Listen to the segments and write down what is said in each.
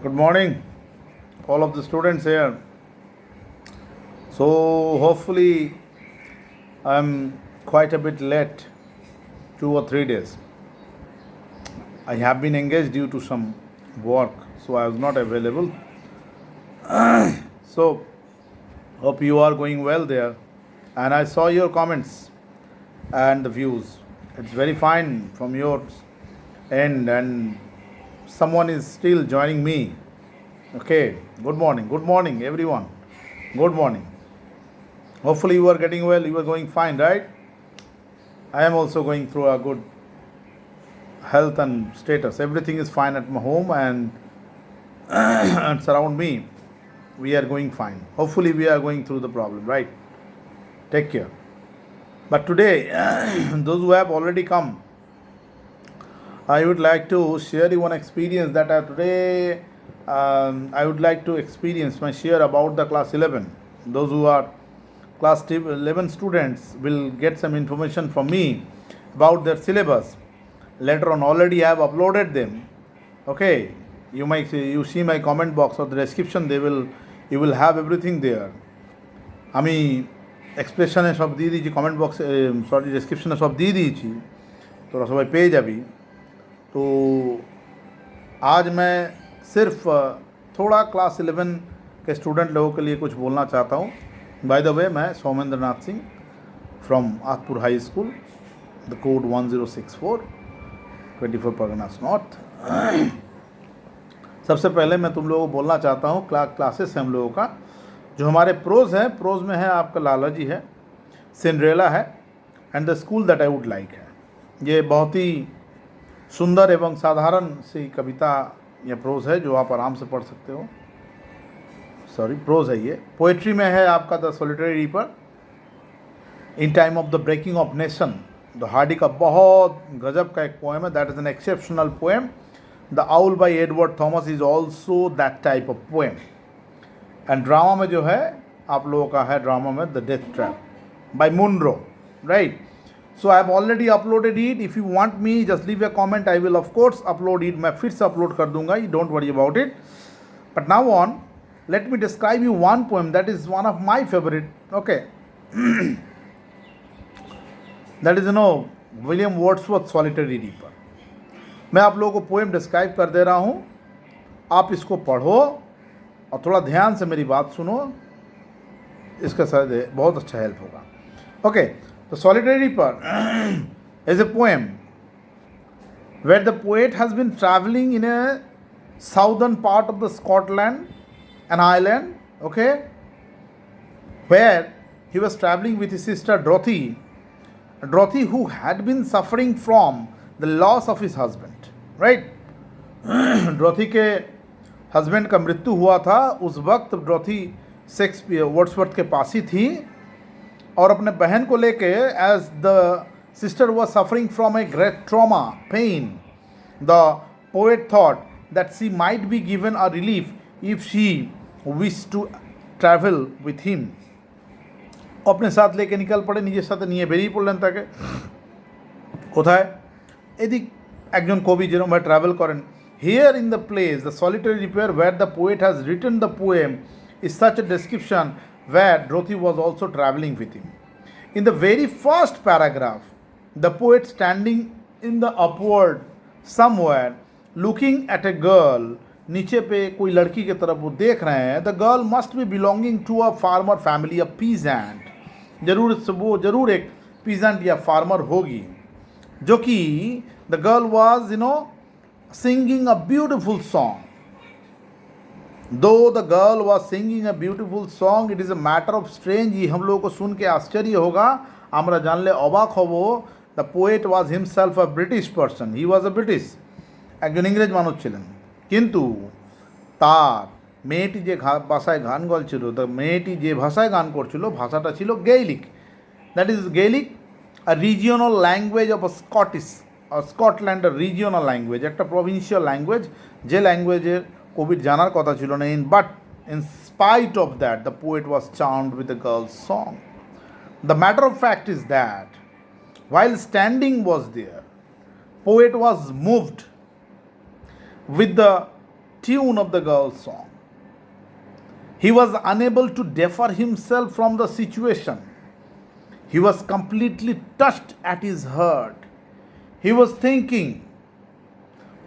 Good morning, all of the students here. So, hopefully, I'm quite a bit late, 2 or 3 days. I have been engaged due to some work, so I was not available. So, hope you are going well there. And I saw your comments and the views. It's very fine from your end, and someone is still joining me. Okay, good morning, everyone. Good morning. Hopefully, you are getting well, you are going fine, right? I am also going through a good health and status. Everything is fine at my home and, and surround me. We are going fine. Hopefully, we are going through the problem, right? Take care. But today, those who have already come, I would like to share you one experience that today I would like to experience my share about the class 11. Those who are class 11 students will get some information from me about their syllabus. Later on, already I have uploaded them. Okay, you see my comment box or the description. You will have everything there. আমি এক্সপ্রেশনে সব দিয়ে দিয়েছি, comment বক্সে sorry ডেসক্রিপশনে সব দিয়ে দিয়েছি, তোরা সবাই পেয়ে যাবি। तो आज मैं सिर्फ थोड़ा क्लास 11 के स्टूडेंट लोगों के लिए कुछ बोलना चाहता हूँ। बाय द वे, मैं Soumendra Nath Singh from Atpur high school, the code 1064, 24 Parganas north. सबसे पहले मैं तुम लोगों को बोलना चाहता हूँ, क्लासेस है हम लोगों का। जो हमारे प्रोज है, प्रोज में है आपका लाला जी है, सिंड्रेला है, and the school that I would like है। ये बहुत ही सुंदर एवं साधारण सी कविता या प्रोज है जो आप आराम से पढ़ सकते हो। सॉरी, प्रोज है ये। पोएट्री में है आपका the solitary reaper, in time of the breaking of nation. The Hardy का बहुत गजब का एक पोएम है, that is an exceptional poem. The owl by Edward Thomas is also that type of poem. And drama में जो है आप लोगों का है, ड्रामा में the death trap by Munro, right. So I have already uploaded it. If you want me, just leave a comment. I will of course upload it. मैं फिर से upload कर दूंगा. You don't worry about it. But now on, let me describe you one poem that is one of my favorite. Okay, that is William Wordsworth Solitary Reaper. मैं आप लोगों को poem describe कर दे रहा हूँ, आप इसको पढ़ो और थोड़ा ध्यान से मेरी बात सुनो, इसका शायद बहुत अच्छा हेल्प होगा। Okay, The Solitary Reaper is a poem where the poet has been traveling in a southern part of the Scotland, an island, okay, where he was traveling with his sister Dorothy, who had been suffering from the loss of his husband, right? Dorothy के husband का मृत्यु हुआ था। उस वक्त डॉर्थी Wordsworth के पास ही थी और अपने बहन को लेके, as the sister was suffering from a great trauma pain, the poet thought that she might be given a relief if she wish to travel with him. अपने साथ लेके निकल पड़े, নিজের সাথে নিয়ে বেরিয়ে পড়লেন তাকে। কোথায়? এদিক একজন কবি যেরকমভাবে ট্রাভেল করেন। Here in the place the solitary reaper where the poet has written the poem is such a description where Dorothy was also traveling with him. In the very first paragraph, the poet standing in the upward somewhere looking at a girl, नीचे पे कोई लड़की की तरफ वो देख रहे हैं। The girl must be belonging to a farmer family, a peasant. वो जरूर एक peasant या farmer होगी, जो कि the girl was singing a beautiful song. Though the girl was singing a beautiful song, it is a matter of strange. ये हम लोगों को सुन के आश्चर्य होगा, আমরা জানলে অবাক হব। The poet was himself a British person. He was a British, একজন ইংরেজ মানুষ ছিলেন। কিন্তু তার মেয়েটি যে ভাষায় গান গাইছিল, মেয়েটি যে ভাষায় গান করছিল, ভাষাটা ছিল Gaelic. That is Gaelic, a regional language of Scotland, regional language, একটা প্রভিন্সিয়াল ল্যাঙ্গুয়েজ, যে ল্যাঙ্গুয়েজের কবির জানার কথা ছিল না। But in spite of that the poet was charmed with the girl's song. The matter of fact is that while standing was there, poet was moved with the tune of the girl's song. He was unable to defer himself from the situation. He was completely touched at his heart. He was thinking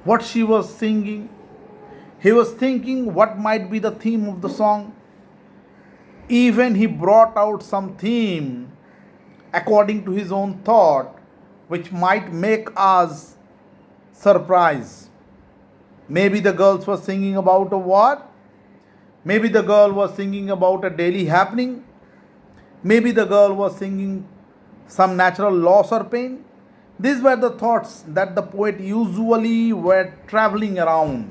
what she was singing. He was thinking what might be the theme of the song. Even he brought out some theme according to his own thought, which might make us surprised. Maybe the girls were singing about a what? Maybe the girl was singing about a daily happening. Maybe the girl was singing some natural loss or pain. These were the thoughts that the poet usually were traveling around.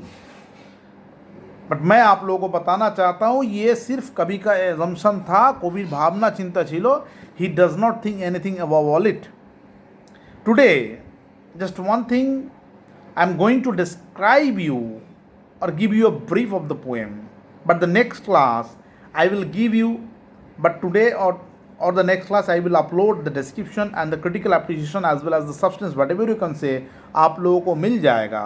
But मैं आप लोगों को बताना चाहता हूँ ये सिर्फ कवि का एजम्पशन था, कवि भावना चिंता छिलो. He does not think anything about all it. Today just one thing I am going to describe you or give you a brief of the poem. But the next class I will give you, but today or the next class I will upload the description and the critical appreciation as well as the substance whatever you can say. आप लोगों को मिल जाएगा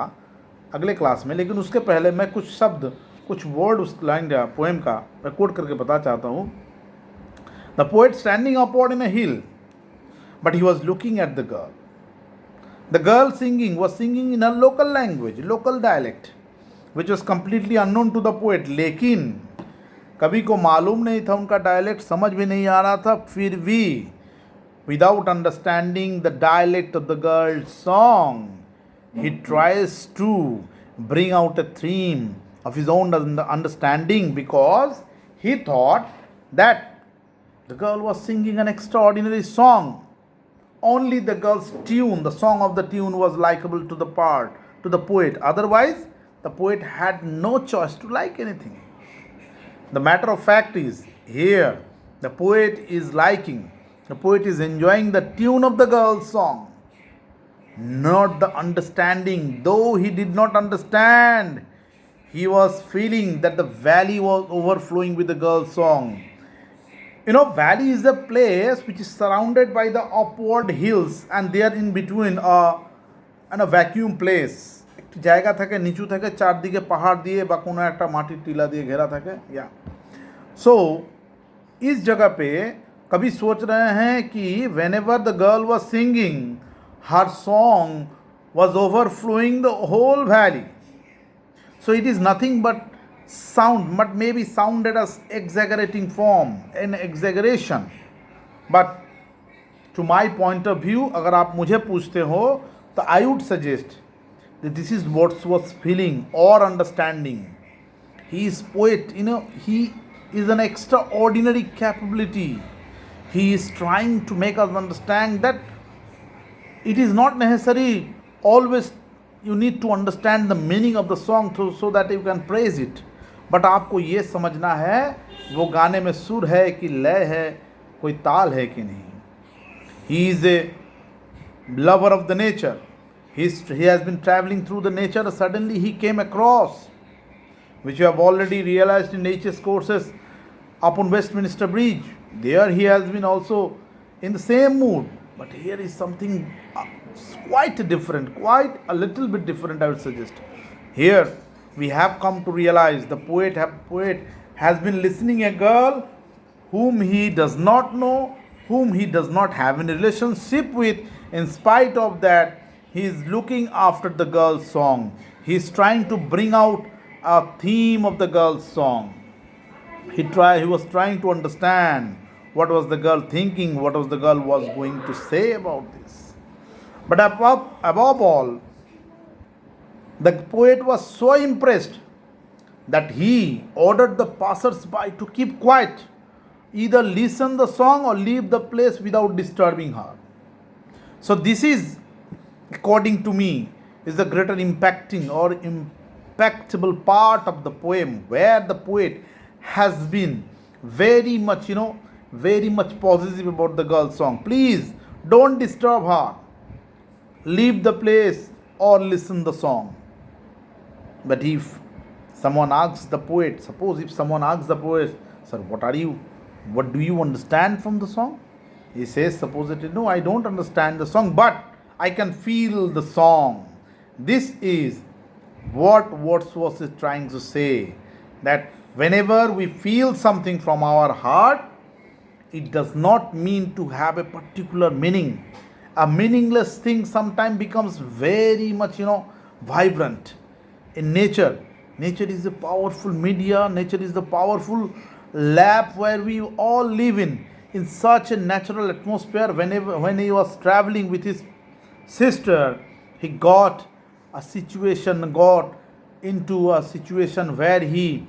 अगले class में. लेकिन उसके पहले मैं कुछ शब्द, कुछ वर्ड उस लाइन का पोएम का मैं कोट करके बता चाहता हूँ. The poet standing upward in a hill but he was looking at the girl. The girl singing was singing in a local language, local dialect which was completely unknown to the poet. लेकिन कवि को मालूम नहीं था, उनका dialect समझ भी नहीं आ रहा था. फिर भी without understanding the dialect of the girl song he tries to bring out a theme of his own understanding, because he thought that the girl was singing an extraordinary song. Only the girl's tune, the song of the tune was likable to the poet. Otherwise, the poet had no choice to like anything. The matter of fact is, here the poet is enjoying the tune of the girl's song, not the understanding. Though he did not understand, he was feeling that the valley was overflowing with the girl's song. You know, valley is a place which is surrounded by the upward hills and there in between a vacuum place. একটি জায়গা থাকে, নিচু থাকে, চারদিকে পাহাড় দিয়ে বা কোনো একটা মাটির টিলা দিয়ে ঘেরা থাকে. या सो इस जगह पे कभी सोच रहे हैं कि whenever the girl was singing, her song was overflowing the whole valley. So it is nothing but sound, but maybe sounded as exaggerating form, an exaggeration. But to my point of view, अगर आप मुझे पूछते हो तो I would suggest that this is what was feeling or understanding. He is poet, you know, he is an extraordinary capability. He is trying to make us understand that it is not necessary always you need to understand the meaning of the song so that you can praise it. But आपको ये समझना है वो गाने में सुर है कि लय है, कोई ताल है कि नहीं. He is a lover of the nature. He has been traveling through the nature. Suddenly he came across, which you have already realized in HS courses, upon Westminster Bridge. There he has been also in the same mood. But here is something quite different, quite a little bit different, I would suggest. Here we have come to realize the poet has been listening a girl whom he does not know, whom he does not have any relationship with. In spite of that, he is looking after the girl's song. He is trying to bring out a theme of the girl's song. He was trying to understand what was the girl thinking, what was the girl was going to say about this. But above all, the poet was so impressed that he ordered the passers-by to keep quiet, either listen the song or leave the place without disturbing her. So this is, according to me, is the greater impacting or impactable part of the poem, where the poet has been very much, very much positive about the girl's song. Please don't disturb her. Leave the place or listen the song. But if someone asks the poet, suppose if someone asks the poet, sir, what do you understand from the song? He says supposedly, no, I don't understand the song, but I can feel the song. This is what Wordsworth is trying to say, that whenever we feel something from our heart, it does not mean to have a particular meaning. A meaningless thing sometimes becomes very much, vibrant. In nature, nature is a powerful media, nature is the powerful lab where we all live in such a natural atmosphere. When he was traveling with his sister, he got into a situation where he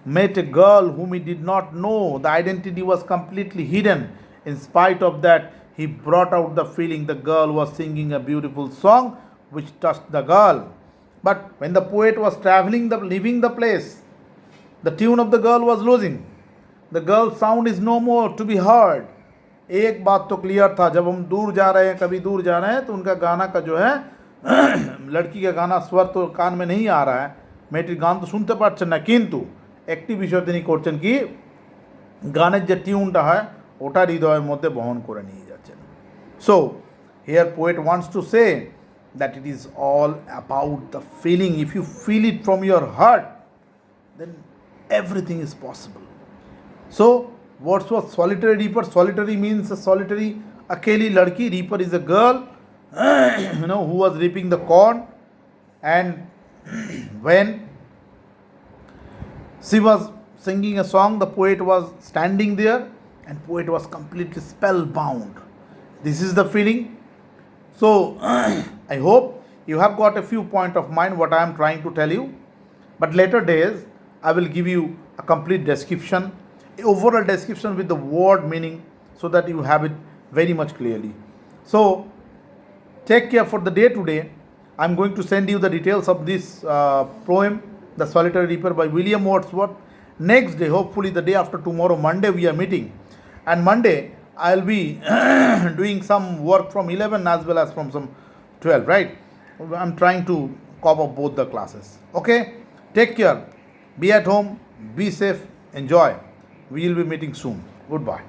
met a girl whom he did not know. The identity was completely hidden. In spite of that, he brought out the feeling. The girl was singing a beautiful song which touched the girl. But when the poet was leaving the place, the tune of the girl was losing. The girl's sound is no more to be heard. एक बात तो clear था, जब हम दूर जा रहे हैं, कभी दूर जा रहे हैं, तो उनका गाना का जो है लड़की का गाना स्वर तो कान में नहीं आ रहा है, মেয়েটির গান তো শুনতে পাচ্ছেন না, কিন্তু একটি বিষয় তিনি করছেন কি, গানের যে টিউনটা হয় ওটা হৃদয়ের মধ্যে বহন করে নিয়ে যাচ্ছেন। So here poet wants to say that it is all about the feeling. If you feel it from your heart, then everything is possible. So Wordsworth solitary reaper, solitary means a solitary akeli ladki, reaper is a girl who was reaping the corn, and when she was singing a song, the poet was standing there, and poet was completely spellbound. This is the feeling. So I hope you have got a few point of mind what I am trying to tell you, but later days I will give you a complete description, a overall description with the word meaning, so that you have it very much clearly. So take care for the day today. I am going to send you the details of this poem, The Solitary Reaper by William Wordsworth. Next day, hopefully the day after tomorrow, Monday, we are meeting, and Monday I'll be doing some work from 11 as well as from some 12, right? I'm trying to cover both the classes. Okay? Take care. Be at home. Be safe. Enjoy. We will be meeting soon. Goodbye.